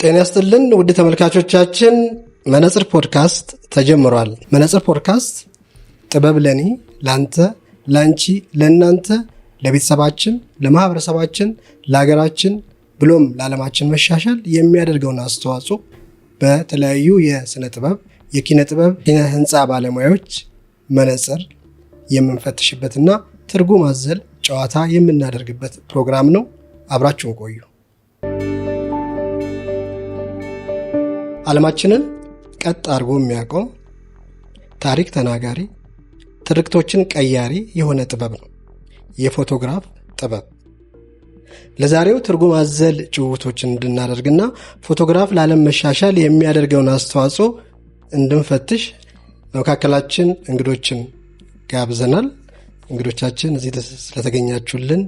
ጤና ይስጥልን ውድ ተመልካቾቻችን፣ መነጽር ፖድካስት ተጀምሯል። መነጽር ፖድካስት ጥበብ ለኔ፣ ላንተ፣ ላንቺ፣ ለናንተ፣ ለቤተሰባችን፣ ለማህበረሰባችን፣ ለሀገራችን ብሎም ለዓለማችን መሻሻል የሚያደርገውን አስተዋጽኦ በተለያዩ የስነ ጥበብ፣ የኪነ ጥበብ፣ የኪነ ህንፃ ባለሙያዎች መነጽር የምንፈትሽበትና ትርጉም አዘል ጨዋታ የምናደርግበት ፕሮግራም ነው። አብራችሁን ቆዩ። ዓለማችንን ቀጥ አድርጎ የሚያቆም ታሪክ ተናጋሪ፣ ትርክቶችን ቀያሪ የሆነ ጥበብ ነው የፎቶግራፍ ጥበብ። ለዛሬው ትርጉም አዘል ጭውውቶችን እንድናደርግና ፎቶግራፍ ለዓለም መሻሻል የሚያደርገውን አስተዋጽኦ እንድንፈትሽ በመካከላችን እንግዶችን ጋብዘናል። እንግዶቻችን እዚህ ስለተገኛችሁልን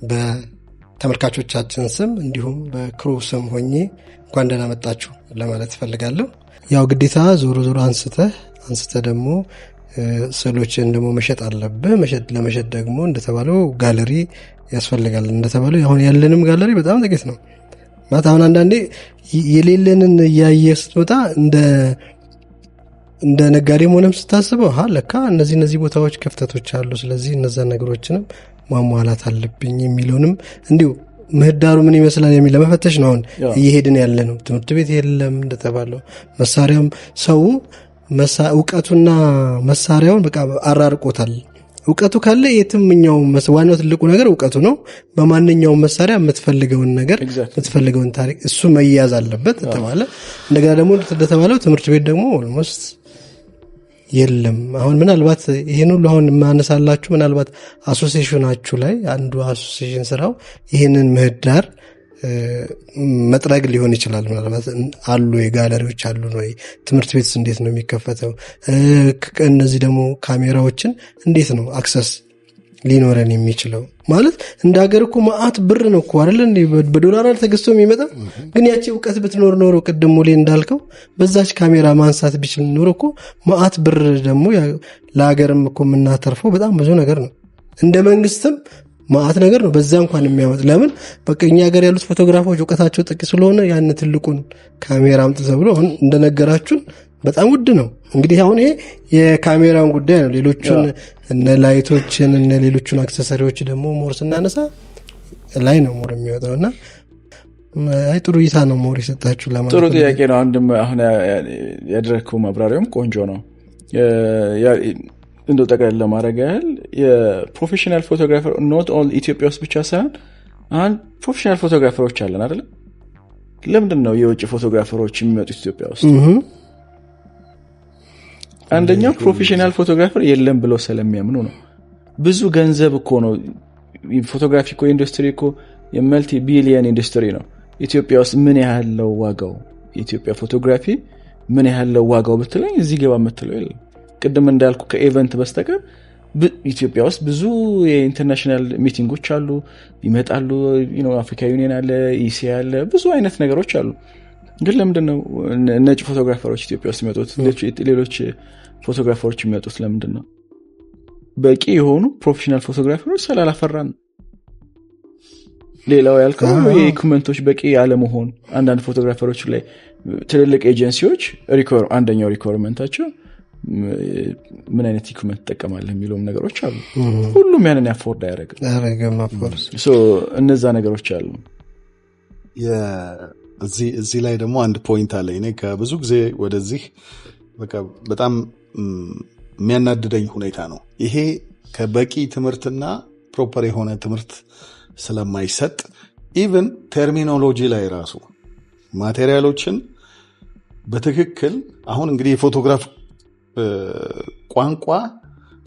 በተመልካቾቻችን ስም እንዲሁም በክሩ ስም ሆኜ እንኳን ደህና መጣችሁ ለማለት እፈልጋለሁ። ያው ግዴታ ዞሮ አንስተ ደግሞ ስዕሎችን ደግሞ መሸጥ አለብህ። ለመሸጥ ደግሞ እንደተባለው ጋለሪ ያስፈልጋል። እንደተባለው አሁን ያለንም ጋለሪ በጣም ጥቂት ነው ማለት አሁን አንዳንዴ የሌለንን እያየ ስትመጣ እንደ ነጋዴም ሆነም ስታስበው ለካ እነዚህ ቦታዎች ክፍተቶች አሉ፣ ስለዚህ እነዛን ነገሮችንም ማሟላት አለብኝ የሚለውንም እንዲሁ ምህዳሩ ምን ይመስላል የሚል ለመፈተሽ ነው አሁን እየሄድን ያለ ነው። ትምህርት ቤት የለም እንደተባለው፣ መሳሪያውም ሰው እውቀቱና መሳሪያውን በቃ አራርቆታል። እውቀቱ ካለ የትምኛው ዋናው ትልቁ ነገር እውቀቱ ነው። በማንኛውም መሳሪያ የምትፈልገውን ነገር የምትፈልገውን ታሪክ እሱ መያዝ አለበት ተባለ። እንደገና ደግሞ እንደተባለው ትምህርት ቤት ደግሞ ኦልሞስት የለም። አሁን ምናልባት ይሄን ሁሉ አሁን ማነሳላችሁ ምናልባት አሶሲዬሽናችሁ ላይ አንዱ አሶሲዬሽን ስራው ይሄንን ምህዳር መጥረግ ሊሆን ይችላል። ምናልባት አሉ የጋለሪዎች አሉ ነው። ትምህርት ቤትስ እንዴት ነው የሚከፈተው? እነዚህ ደግሞ ካሜራዎችን እንዴት ነው አክሰስ ሊኖረን የሚችለው? ማለት እንደ ሀገር እኮ ማአት ብር ነው እኮ አይደል እንዴ በዶላር ተገዝቶ የሚመጣው። ግን ያቺ እውቀት ብትኖር ኖሮ ቅድም ሙሌ እንዳልከው በዛች ካሜራ ማንሳት ቢችል ኖሮ እኮ ማአት ብር ደግሞ ለሀገርም እኮ የምናተርፈው በጣም ብዙ ነገር ነው። እንደ መንግስትም ማአት ነገር ነው በዛ እንኳን የሚያመጥ። ለምን በቃ እኛ ሀገር ያሉት ፎቶግራፎች እውቀታቸው ጥቂት ስለሆነ ያን ትልቁን ካሜራ አምጥተው ብሎ አሁን እንደነገራችሁን በጣም ውድ ነው። እንግዲህ አሁን ይሄ የካሜራውን ጉዳይ ነው። ሌሎቹን እነ ላይቶችን እነ ሌሎቹን አክሰሰሪዎች ደግሞ ሞር ስናነሳ ላይ ነው ሞር የሚወጣውና ጥሩ እይታ ነው ሞር የሰጣችሁ ለማለት ጥሩ ጥያቄ ነው። አንድም አሁን ያደረግከው ማብራሪያም ቆንጆ ነው። እንደው ጠቅላላ ለማድረግ ያህል የፕሮፌሽናል ፎቶግራፈር ኖት ኦል ኢትዮጵያ ውስጥ ብቻ ሳይሆን አሁን ፕሮፌሽናል ፎቶግራፈሮች አለን አይደል? ለምንድን ነው የውጭ ፎቶግራፈሮች የሚመጡት ኢትዮጵያ ውስጥ? አንደኛው ፕሮፌሽናል ፎቶግራፈር የለም ብለው ስለሚያምኑ ነው። ብዙ ገንዘብ እኮ ነው ፎቶግራፊ እኮ ኢንዱስትሪ እኮ የመልቲ ቢሊየን ኢንዱስትሪ ነው። ኢትዮጵያ ውስጥ ምን ያህል ነው ዋጋው? የኢትዮጵያ ፎቶግራፊ ምን ያህል ነው ዋጋው ብትለኝ እዚህ ገባ የምትለው የለም። ቅድም እንዳልኩ ከኢቨንት በስተቀር ኢትዮጵያ ውስጥ ብዙ የኢንተርናሽናል ሚቲንጎች አሉ፣ ይመጣሉ። አፍሪካ ዩኒየን አለ፣ ኢሲያ አለ፣ ብዙ አይነት ነገሮች አሉ። ግን ለምንድን ነው ነጭ ፎቶግራፈሮች ኢትዮጵያ ውስጥ የሚመጡት? ሌሎች ፎቶግራፈሮች የሚመጡት ለምንድን ነው? በቂ የሆኑ ፕሮፌሽናል ፎቶግራፈሮች ስላላፈራን። ሌላው ያልከው የኢኩመንቶች በቂ አለመሆን። አንዳንድ ፎቶግራፈሮች ላይ ትልልቅ ኤጀንሲዎች አንደኛው ሪኳየርመንታቸው ምን አይነት ኢኩመንት ተጠቀማለህ የሚሉም ነገሮች አሉ። ሁሉም ያንን ያፎርድ አያደርግም። እነዛ ነገሮች አሉ። እዚህ ላይ ደግሞ አንድ ፖይንት አለ። እኔ ከብዙ ጊዜ ወደዚህ በጣም የሚያናድደኝ ሁኔታ ነው ይሄ። ከበቂ ትምህርትና ፕሮፐር የሆነ ትምህርት ስለማይሰጥ ኢቭን ቴርሚኖሎጂ ላይ ራሱ ማቴሪያሎችን በትክክል አሁን እንግዲህ የፎቶግራፍ ቋንቋ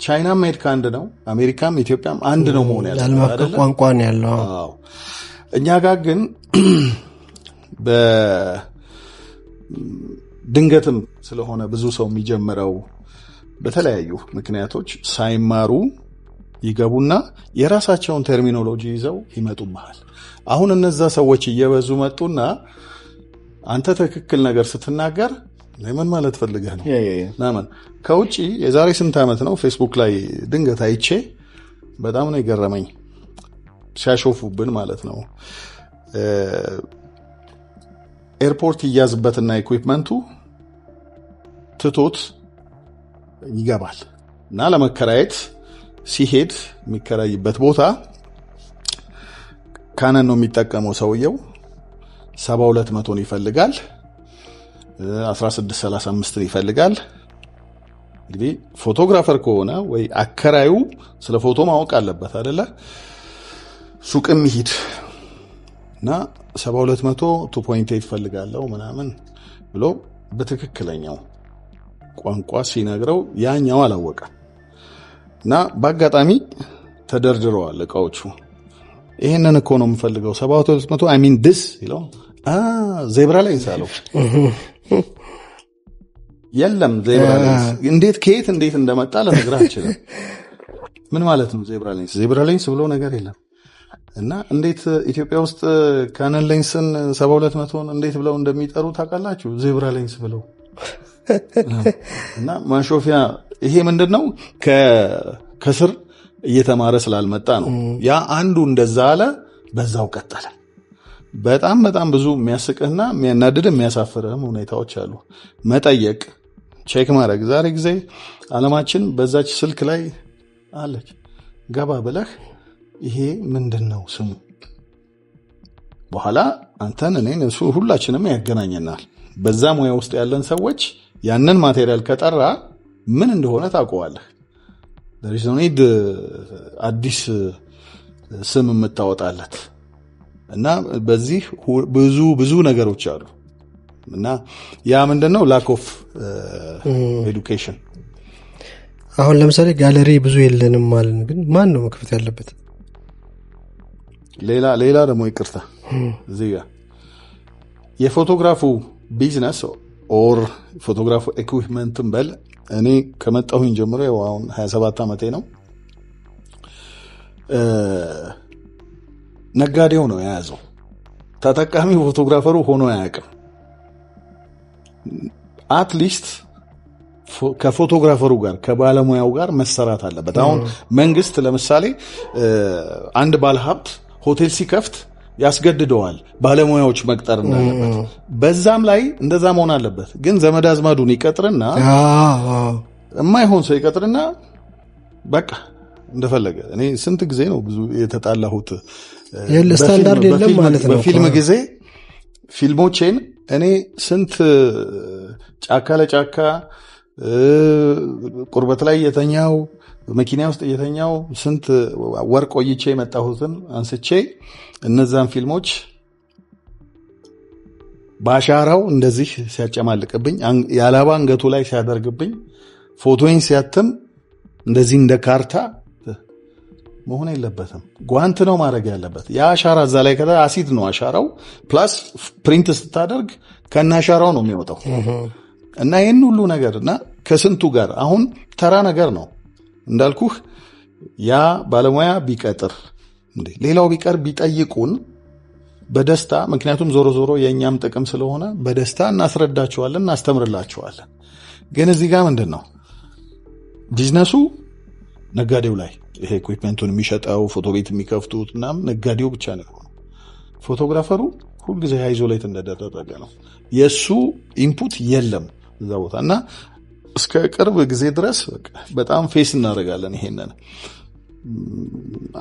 ቻይናም ሜድ ከአንድ ነው፣ አሜሪካም ኢትዮጵያም አንድ ነው መሆን ያለው ቋንቋ ነው ያለው። እኛ ጋር ግን በድንገትም ስለሆነ ብዙ ሰው የሚጀምረው በተለያዩ ምክንያቶች ሳይማሩ ይገቡና የራሳቸውን ተርሚኖሎጂ ይዘው ይመጡብሃል። አሁን እነዛ ሰዎች እየበዙ መጡና አንተ ትክክል ነገር ስትናገር ለምን ማለት ፈልገህ ነው? ናምን ከውጪ የዛሬ ስንት ዓመት ነው ፌስቡክ ላይ ድንገት አይቼ በጣም ነው የገረመኝ። ሲያሾፉብን ማለት ነው። ኤርፖርት ይያዝበትና ኢኩዊፕመንቱ ትቶት ይገባል እና ለመከራየት ሲሄድ የሚከራይበት ቦታ ካነን ነው የሚጠቀመው ሰውየው 7200 ይፈልጋል 1635 ይፈልጋል። እንግዲህ ፎቶግራፈር ከሆነ ወይ አከራዩ ስለ ፎቶ ማወቅ አለበት አይደለ? ሱቅም ይሄድ እና 7200 2.8 ይፈልጋለው ምናምን ብሎ በትክክለኛው ቋንቋ ሲነግረው ያኛው አላወቀ እና በአጋጣሚ ተደርድረዋል እቃዎቹ። ይሄንን እኮ ነው የምፈልገው 7200 አይ ሚን ዲስ ይለው ዜብራ ላይንስ አለው። የለም ዜብራ ላይንስ እንዴት ከየት እንዴት እንደመጣ ለነገር አልችልም። ምን ማለት ነው ዜብራ ላይንስ? ዜብራ ላይንስ ብሎ ነገር የለም። እና እንዴት ኢትዮጵያ ውስጥ ካነን ላይንስን 7200ን እንዴት ብለው እንደሚጠሩ ታውቃላችሁ? ዜብራ ላይንስ ብለው እና ማሾፊያ። ይሄ ምንድነው ከስር እየተማረ ስላልመጣ ነው። ያ አንዱ እንደዛ አለ፣ በዛው ቀጠለ። በጣም በጣም ብዙ የሚያስቅህና የሚያናድድ የሚያሳፍርህም ሁኔታዎች አሉ። መጠየቅ፣ ቼክ ማድረግ። ዛሬ ጊዜ ዓለማችን በዛች ስልክ ላይ አለች። ገባ ብለህ ይሄ ምንድነው ስሙ? በኋላ አንተን እኔን እሱ ሁላችንም ያገናኘናል። በዛ ሙያ ውስጥ ያለን ሰዎች ያንን ማቴሪያል ከጠራ ምን እንደሆነ ታውቀዋለህ። there is no need አዲስ ስም የምታወጣለት እና በዚህ ብዙ ነገሮች አሉ እና ያ ምንድነው lack of education። አሁን ለምሳሌ ጋለሪ ብዙ የለንም ማለት ግን ማን ነው መክፈት ያለበት? ሌላ ደግሞ ይቅርታ እዚህ ጋር የፎቶግራፉ ቢዝነስ ኦር ፎቶግራፉ ኢኩዊፕመንትን በል እኔ ከመጣሁኝ ጀምሮ አሁን 27 ዓመቴ ነው። ነጋዴው ነው የያዘው። ተጠቃሚ ፎቶግራፈሩ ሆኖ አያውቅም። አትሊስት ከፎቶግራፈሩ ጋር ከባለሙያው ጋር መሰራት አለበት። አሁን መንግስት ለምሳሌ አንድ ባለሀብት ሆቴል ሲከፍት ያስገድደዋል ባለሙያዎች መቅጠር እንዳለበት። በዛም ላይ እንደዛ መሆን አለበት። ግን ዘመድ አዝማዱን ይቀጥርና የማይሆን ሰው ይቀጥርና በቃ እንደፈለገ። እኔ ስንት ጊዜ ነው ብዙ የተጣላሁት። ስታንዳርድ የለም ማለት ነው። በፊልም ጊዜ ፊልሞቼን እኔ ስንት ጫካ ለጫካ ቁርበት ላይ የተኛው መኪና ውስጥ የተኛው ስንት ወር ቆይቼ የመጣሁትን አንስቼ እነዛን ፊልሞች ባሻራው እንደዚህ ሲያጨማልቅብኝ፣ ያላባ አንገቱ ላይ ሲያደርግብኝ፣ ፎቶዬን ሲያትም እንደዚህ እንደ ካርታ መሆን የለበትም። ጓንት ነው ማድረግ ያለበት። ያ አሻራ እዛ ላይ ከታ አሲድ ነው አሻራው። ፕላስ ፕሪንት ስታደርግ ከና አሻራው ነው የሚወጣው እና ይህን ሁሉ ነገር እና ከስንቱ ጋር አሁን ተራ ነገር ነው እንዳልኩህ። ያ ባለሙያ ቢቀጥር እንዴ ሌላው ቢቀር ቢጠይቁን በደስታ፣ ምክንያቱም ዞሮ ዞሮ የእኛም ጥቅም ስለሆነ በደስታ እናስረዳቸዋለን፣ እናስተምርላቸዋለን። ግን እዚህ ጋር ምንድን ነው ቢዝነሱ ነጋዴው ላይ ይሄ ኢኩዊፕመንቱን የሚሸጠው ፎቶ ቤት የሚከፍቱት ምናምን ነጋዴው ብቻ ነው። ፎቶግራፈሩ ሁልጊዜ አይዞሌት እንደደረገ ነው። የሱ ኢንፑት የለም እዛ ቦታ እና እስከ ቅርብ ጊዜ ድረስ በጣም ፌስ እናደርጋለን። ይሄንን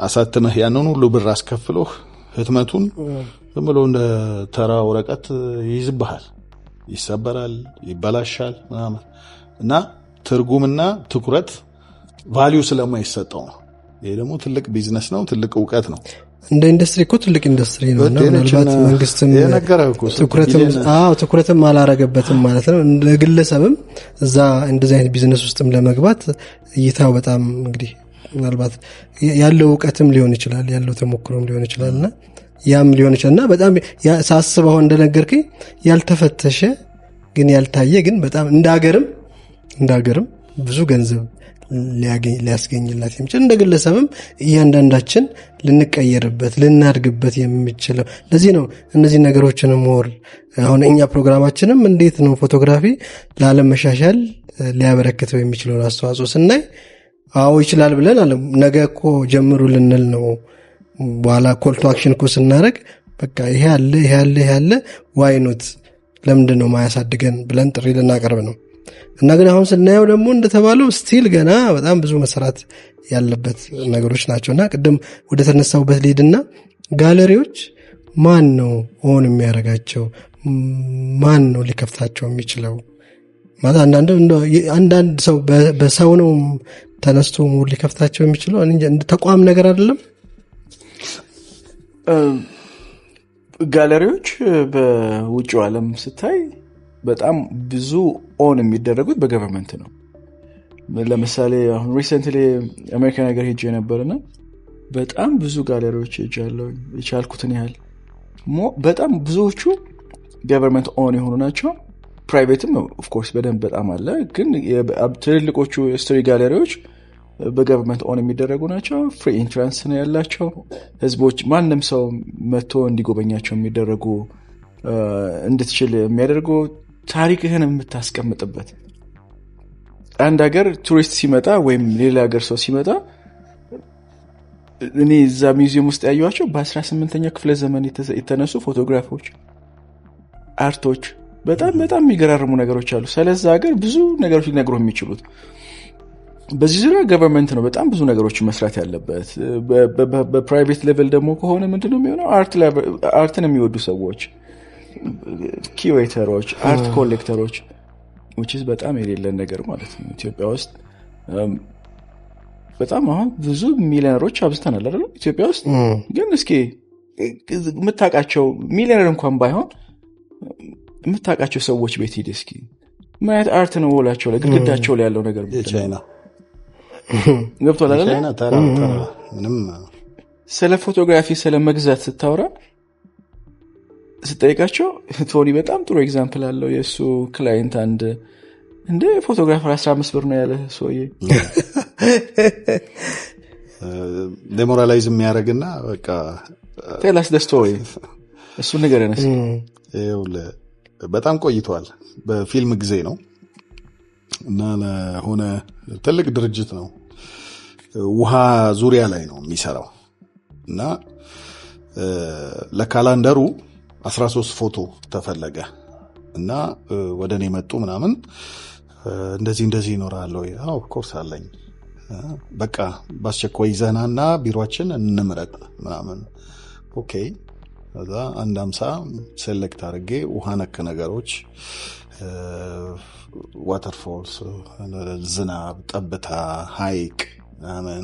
አሳትመህ ያንን ሁሉ ብር አስከፍሎህ ህትመቱን ዝም ብሎ እንደ ተራ ወረቀት ይይዝብሃል፣ ይሰበራል፣ ይበላሻል ምናምን እና ትርጉምና ትኩረት ቫልዩ ስለማይሰጠው ነው። ይሄ ደግሞ ትልቅ ቢዝነስ ነው፣ ትልቅ እውቀት ነው። እንደ ኢንዱስትሪ እኮ ትልቅ ኢንዱስትሪ ነው እና ምናልባት መንግስትም ትኩረትም አላረገበትም ማለት ነው። እንደ ግለሰብም እዛ እንደዚህ አይነት ቢዝነስ ውስጥም ለመግባት እይታው በጣም እንግዲህ ምናልባት ያለው እውቀትም ሊሆን ይችላል፣ ያለው ተሞክሮም ሊሆን ይችላልና ያም ሊሆን ይችላልና በጣም ሳስበው እንደነገርከኝ ያልተፈተሸ ግን ያልታየ ግን በጣም እንዳገርም ብዙ ገንዘብ ሊያስገኝላት የሚችል እንደ ግለሰብም እያንዳንዳችን ልንቀየርበት ልናድግበት የሚችለው። ለዚህ ነው እነዚህ ነገሮችንም ሞር አሁን እኛ ፕሮግራማችንም እንዴት ነው ፎቶግራፊ ለዓለም መሻሻል ሊያበረክተው የሚችለውን አስተዋጽኦ ስናይ አዎ ይችላል ብለን አለ ነገ እኮ ጀምሩ ልንል ነው። በኋላ ኮል ቱ አክሽን እኮ ስናደርግ በቃ ይሄ አለ ዋይ ኖት ለምንድን ነው ማያሳድገን ብለን ጥሪ ልናቀርብ ነው። እና ግን አሁን ስናየው ደግሞ እንደተባለው ስቲል ገና በጣም ብዙ መሰራት ያለበት ነገሮች ናቸውና ቅድም ወደ ተነሳውበት ሊድና ጋለሪዎች ማን ነው ኦን የሚያደርጋቸው? ማን ነው ሊከፍታቸው የሚችለው? ማለት አንዳንድ ሰው በሰው ነው ተነስቶ ሊከፍታቸው የሚችለው እንደ ተቋም ነገር አይደለም። ጋለሪዎች በውጭው ዓለም ስታይ በጣም ብዙ ኦን የሚደረጉት በገቨርንመንት ነው። ለምሳሌ አሁን ሪሰንትሊ አሜሪካ ነገር ሄጄ ነበርና በጣም ብዙ ጋለሪዎች ሄጃለሁ የቻልኩትን ያህል። በጣም ብዙዎቹ ገቨርንመንት ኦን የሆኑ ናቸው። ፕራይቬትም ኦፍ ኮርስ በደንብ በጣም አለ፣ ግን ትልልቆቹ ስቶሪ ጋለሪዎች በገቨርንመንት ኦን የሚደረጉ ናቸው። ፍሪ ኢንትራንስ ነው ያላቸው። ህዝቦች ማንም ሰው መጥቶ እንዲጎበኛቸው የሚደረጉ እንድትችል የሚያደርጉ ታሪክህን የምታስቀምጥበት። አንድ ሀገር ቱሪስት ሲመጣ ወይም ሌላ ሀገር ሰው ሲመጣ እኔ እዛ ሚውዚየም ውስጥ ያዩዋቸው በ18ኛው ክፍለ ዘመን የተነሱ ፎቶግራፎች፣ አርቶች፣ በጣም በጣም የሚገራርሙ ነገሮች አሉ። ስለዛ ሀገር ብዙ ነገሮች ሊነግሩ የሚችሉት። በዚህ ዙሪያ ገቨርንመንት ነው በጣም ብዙ ነገሮች መስራት ያለበት። በፕራይቬት ሌቨል ደግሞ ከሆነ ምንድነው የሚሆነው? አርትን የሚወዱ ሰዎች፣ ኪዩሬተሮች፣ አርት ኮሌክተሮች which is በጣም የሌለን ነገር ማለት ነው። ኢትዮጵያ ውስጥ በጣም አሁን ብዙ ሚሊዮነሮች አብዝተናል አይደል? ኢትዮጵያ ውስጥ ግን እስኪ የምታውቃቸው ሚሊዮነር እንኳን ባይሆን የምታውቃቸው ሰዎች ቤት ሂድ እስኪ ምን አይነት አርት ነው ወላቸው ላይ ግድግዳቸው ላይ ያለው ነገር የቻይና ገብቷል አይደል? ቻይና ታራ ምንም ስለ ፎቶግራፊ ስለ መግዛት ስታወራ ስጠይቃቸው ቶኒ በጣም ጥሩ ኤግዛምፕል አለው። የእሱ ክላይንት አንድ እንደ ፎቶግራፈር 15 ብር ነው ያለ ሰውዬ ዴሞራላይዝ የሚያደርግና በቃ ቴላስ ደ ስቶሪ እሱ ነገር ነስ በጣም ቆይቷል። በፊልም ጊዜ ነው እና ለሆነ ትልቅ ድርጅት ነው ውሃ ዙሪያ ላይ ነው የሚሰራው እና ለካላንደሩ 13 ፎቶ ተፈለገ እና ወደ እኔ መጡ ምናምን እንደዚህ ይኖራል ወይ? አዎ ኦፍ ኮርስ አለኝ። በቃ ባስቸኳይ ይዘናና ቢሮአችን እንምረጥ ምናምን። ኦኬ ከዛ 150 ሴሌክት አድርጌ ውሃ ነክ ነገሮች፣ ዋተርፎልስ፣ ዝናብ፣ ጠብታ፣ ሐይቅ ምናምን፣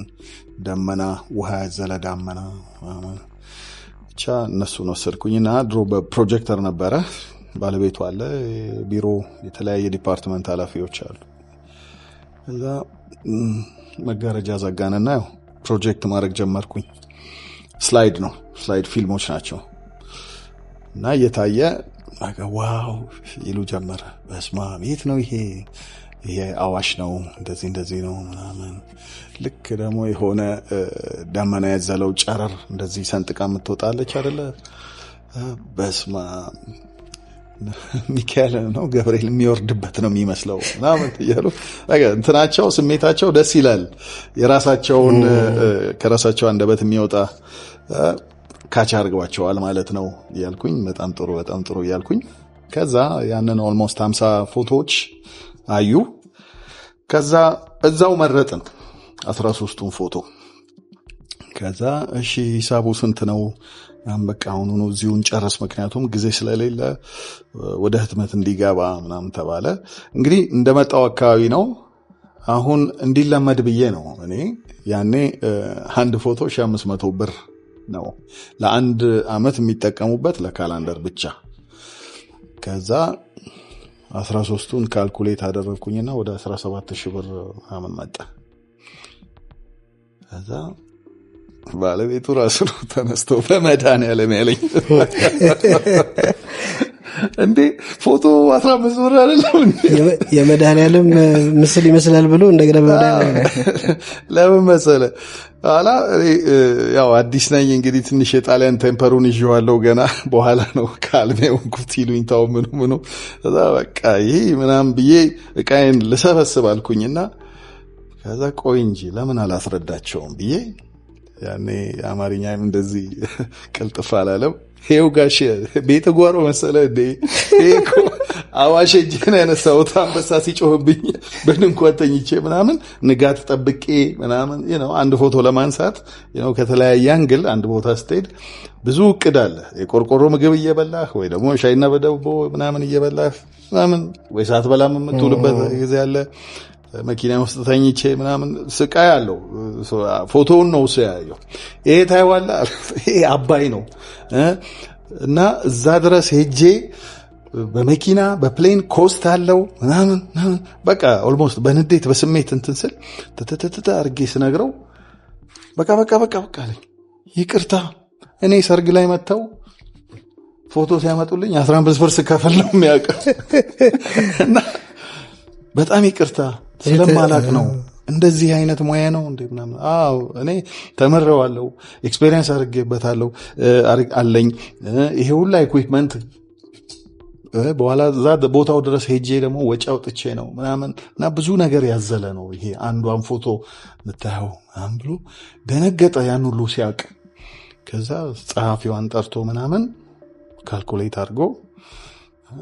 ደመና፣ ውሃ ያዘለ ዳመና ምናምን ብቻ እነሱን ወሰድኩኝና ድሮ በፕሮጀክተር ነበረ። ባለቤቱ አለ፣ ቢሮ የተለያየ ዲፓርትመንት ኃላፊዎች አሉ። እዛ መጋረጃ ዘጋንና ያው ፕሮጀክት ማድረግ ጀመርኩኝ። ስላይድ ነው፣ ስላይድ ፊልሞች ናቸው እና እየታየ ዋው ይሉ ጀመረ። በስማ የት ነው ይሄ አዋሽ ነው እንደዚህ ነው ምናምን። ልክ ደግሞ የሆነ ደመና ያዘለው ጨረር እንደዚህ ሰንጥቃ የምትወጣለች አይደለ? በስማ ሚካኤል ነው ገብርኤል የሚወርድበት ነው የሚመስለው ምናምን እያሉ እንትናቸው ስሜታቸው ደስ ይላል። የራሳቸውን ከራሳቸው አንደበት የሚወጣ ካቻ አድርገዋቸዋል ማለት ነው እያልኩኝ በጣም ጥሩ እያልኩኝ ከዛ ያንን ኦልሞስት 50 ፎቶዎች አዩ። ከዛ እዛው መረጥን 13ቱን ፎቶ። ከዛ እሺ ሂሳቡ ስንት ነው? በቃ አሁኑ እዚሁን ጨርስ፣ ምክንያቱም ጊዜ ስለሌለ ወደ ህትመት እንዲገባ ምናምን ተባለ። እንግዲህ እንደመጣው አካባቢ ነው። አሁን እንዲለመድ ብዬ ነው እኔ ያኔ አንድ ፎቶ 500 ብር ነው ለአንድ አመት የሚጠቀሙበት ለካላንደር ብቻ። ከዛ 13ቱን ካልኩሌት አደረግኩኝና ወደ 17,000 ብር አመን መጣ። ከዛ ባለቤቱ ራሱ ተነስቶ በመድኃኒዓለም ያለኝ እንዴ ፎቶ 15 ብር አይደለም የመድኃኒዓለም ምስል ይመስላል ብሎ እንደገና በመድኃኒዓለም ለምን መሰለ አላ ያው አዲስ ነኝ እንግዲህ ትንሽ የጣሊያን ቴምፐሩን ይዤዋለሁ ገና በኋላ ነው ካልሜው ኩቲሉኝ ታው ምኑ ከዛ በቃ ይሄ ምናምን ብዬ እቃዬን ልሰበስብ አልኩኝና ከዛ ቆይ እንጂ ለምን አላስረዳቸውም ብዬ ያኔ አማርኛም እንደዚህ ቅልጥፍ አላለም። ይኸው ጋሽ ቤተ ጓሮ መሰለ እንዴ እኮ አዋሽ እጄን ያነሳሁት አንበሳ ሲጮህብኝ በድንኳን ተኝቼ ምናምን ንጋት ጠብቄ ምናምን አንድ ፎቶ ለማንሳት ከተለያየ አንግል አንድ ቦታ ስትሄድ ብዙ እቅድ አለ። የቆርቆሮ ምግብ እየበላህ ወይ ደግሞ ሻይና በዳቦ ምናምን እየበላህ ምናምን ወይ ሳትበላም የምትውልበት ጊዜ አለ። መኪና ውስጥ ተኝቼ ምናምን ስቃይ አለው። ፎቶውን ነው እሱ ያየው። ይሄ ታይዋለህ፣ ይሄ አባይ ነው እና እዛ ድረስ ሄጄ በመኪና በፕሌን ኮስት አለው ምናምን በቃ ኦልሞስት በንዴት በስሜት እንትን ስል ተተተተ አርጌ ስነግረው በቃ አለኝ። ይቅርታ እኔ ሰርግ ላይ መጥተው ፎቶ ሲያመጡልኝ 15 ብር ስከፍል ነው የሚያውቀው እና በጣም ይቅርታ ስለማላቅ ነው። እንደዚህ አይነት ሙያ ነው እንዴ ምናምን? አዎ እኔ ተመረዋለሁ፣ ኤክስፔሪየንስ አድርጌበታለሁ አለኝ። ይሄ ሁላ ኢኩዊፕመንት በኋላ እዛ ቦታው ድረስ ሄጄ ደግሞ ወጪ አውጥቼ ነው ምናምን እና ብዙ ነገር ያዘለ ነው ይሄ። አንዷን ፎቶ ምታየው ምናምን ብሎ ደነገጠ ያን ሁሉ ሲያውቅ። ከዛ ጸሐፊዋን ጠርቶ ምናምን ካልኩሌት አድርጎ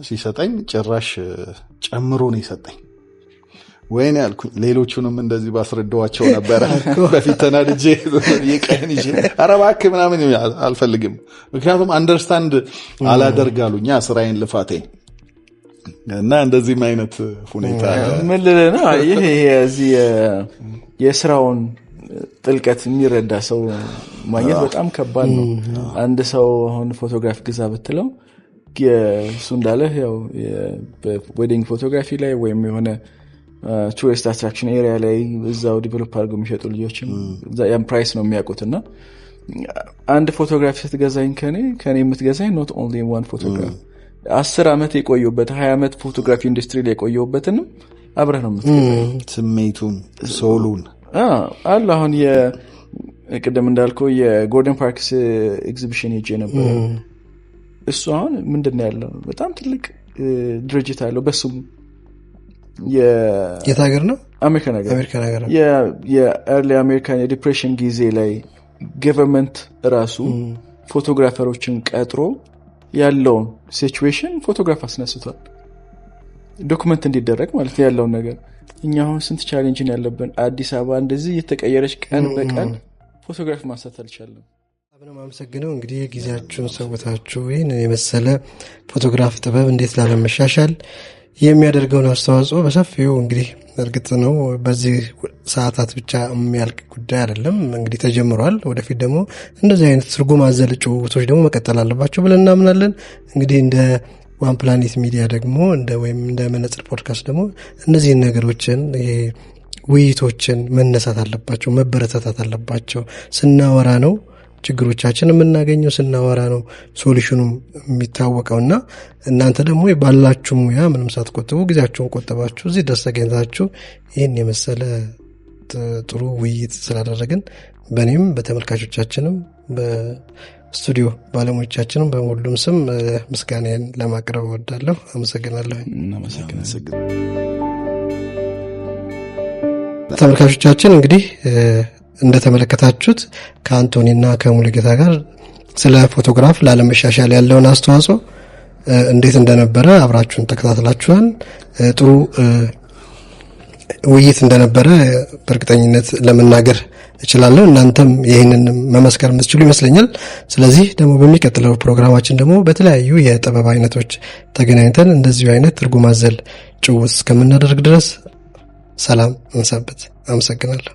ሲሰጠኝ ጭራሽ ጨምሮ ነው የሰጠኝ። ወይኔ ያልኩኝ ሌሎቹንም እንደዚህ ባስረዳዋቸው ነበረ። በፊት ተናድጄ የቀን ይዤ ኧረ እባክህ ምናምን አልፈልግም፣ ምክንያቱም አንደርስታንድ አላደርጋሉኛ ስራዬን ልፋቴን እና እንደዚህም አይነት ሁኔታ ምን ልልህ ነው። ይሄ እዚህ የስራውን ጥልቀት የሚረዳ ሰው ማግኘት በጣም ከባድ ነው። አንድ ሰው አሁን ፎቶግራፍ ግዛ ብትለው እሱ እንዳለህ ያው በዌዲንግ ፎቶግራፊ ላይ ወይም የሆነ ቱሪስት አትራክሽን ኤሪያ ላይ እዛው ዲቨሎፕ አድርገው የሚሸጡ ልጆችም ያን ፕራይስ ነው የሚያውቁትና አንድ ፎቶግራፍ ስትገዛኝ ከኔ የምትገዛኝ ኖት ኦንሊ ዋን ፎቶግራፍ 10 ዓመት የቆየሁበት 20 ዓመት ፎቶግራፊ ኢንዱስትሪ ላይ የቆየሁበትንም አብረህ ነው የምትገዛኝ። ስሜቱን ሶሉን አለ። አሁን ቅድም እንዳልከው የጎልደን ፓርክስ ኤግዚቢሽን ሄጄ ነበር። እሱ አሁን ምንድነው ያለው በጣም ትልቅ ድርጅት አለው በስሙ የት ሀገር ነው? አሜሪካን ሀገር። የኤርሊ አሜሪካን የዲፕሬሽን ጊዜ ላይ ገቨርንመንት ራሱ ፎቶግራፈሮችን ቀጥሮ ያለውን ሲቹዌሽን ፎቶግራፍ አስነስቷል፣ ዶክመንት እንዲደረግ ማለት ያለውን ነገር። እኛ አሁን ስንት ቻሌንጅ ያለብን አዲስ አበባ እንደዚህ የተቀየረች ቀን በቀን ፎቶግራፍ ማንሳት አልቻለም። አብነው ማመሰግነው እንግዲህ ጊዜያችሁን ሰውታችሁ ይህን የመሰለ ፎቶግራፍ ጥበብ እንዴት ላለመሻሻል የሚያደርገውን አስተዋጽኦ በሰፊው እንግዲህ እርግጥ ነው በዚህ ሰዓታት ብቻ የሚያልቅ ጉዳይ አይደለም። እንግዲህ ተጀምሯል። ወደፊት ደግሞ እንደዚህ አይነት ትርጉም አዘል ጭውውቶች ደግሞ መቀጠል አለባቸው ብለን እናምናለን። እንግዲህ እንደ ዋን ፕላኔት ሚዲያ ደግሞ ወይም እንደ መነጽር ፖድካስት ደግሞ እነዚህን ነገሮችን ውይይቶችን መነሳት አለባቸው፣ መበረታታት አለባቸው። ስናወራ ነው ችግሮቻችን የምናገኘው፣ ስናወራ ነው ሶሉሽኑም የሚታወቀውና እናንተ ደግሞ ባላችሁ ሙያ ምንም ሳትቆጥቡ ጊዜያችሁን ቆጥባችሁ እዚህ ድረስ ተገኝታችሁ ይህን የመሰለ ጥሩ ውይይት ስላደረግን በእኔም በተመልካቾቻችንም በስቱዲዮ ባለሙያዎቻችንም በሁሉም ስም ምስጋናዬን ለማቅረብ እወዳለሁ። አመሰግናለሁ። ተመልካቾቻችን እንግዲህ እንደተመለከታችሁት ከአንቶኒና ከሙሉጌታ ጋር ስለ ፎቶግራፍ ላለመሻሻል ያለውን አስተዋጽኦ እንዴት እንደነበረ አብራችሁን ተከታትላችኋል። ጥሩ ውይይት እንደነበረ በእርግጠኝነት ለመናገር እችላለሁ። እናንተም ይህንን መመስከር የምትችሉ ይመስለኛል። ስለዚህ ደግሞ በሚቀጥለው ፕሮግራማችን ደግሞ በተለያዩ የጥበብ አይነቶች ተገናኝተን እንደዚሁ አይነት ትርጉም አዘል ጭውውት እስከምናደርግ ድረስ ሰላም እንሰንብት። አመሰግናለሁ።